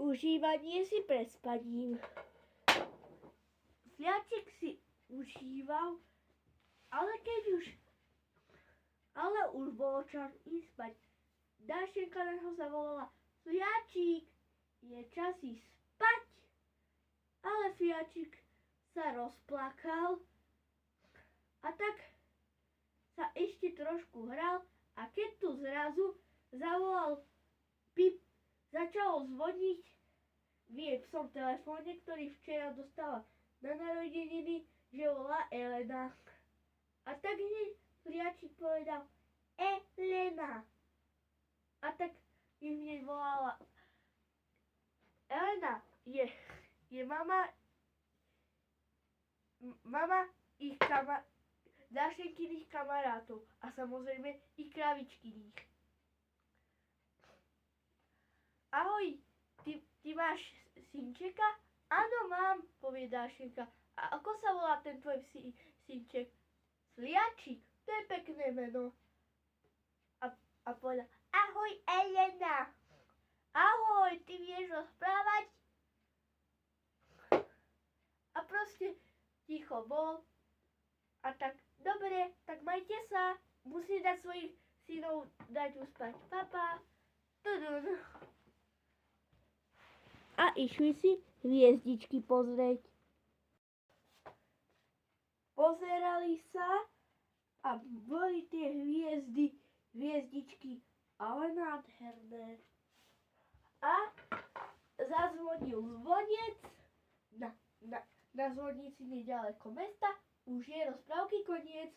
Užívanie si pred spaním. Sliačik si užíval, ale už bolo čas ísť spať. Dášenka na ho zavolala: Sliačik, je čas ísť spať. Ale Sliačik sa rozplakal a tak sa ešte trošku hral, a keď tu zrazu zavolal pip, začalo zvoniť v jej psom telefóne, ktorý včera dostala na narodeniny, že volá Elena. A tak hneď Sliačik povedal: Elena. A tak ich hneď volala. Elena je mama ich Dášenkyných kamarátov a samozrejme ich kravičkyných. Ahoj, ty máš synčeka? Áno, mám, povie Dášenka. A ako sa volá ten tvoj synček? Sliačik, to je pekné meno. A povedal: Ahoj, Elena. Ahoj, ty vieš rozprávať? A proste ticho bol. A tak, dobre, tak majte sa. Musí dať svojich synov dať uspať. Papa. Tudun. A išli si hviezdičky pozrieť. Pozerali sa a boli tie hviezdičky ale nádherné. A zazvonil zvonec na zvonnici nedaleko mesta. Už je rozprávky koniec.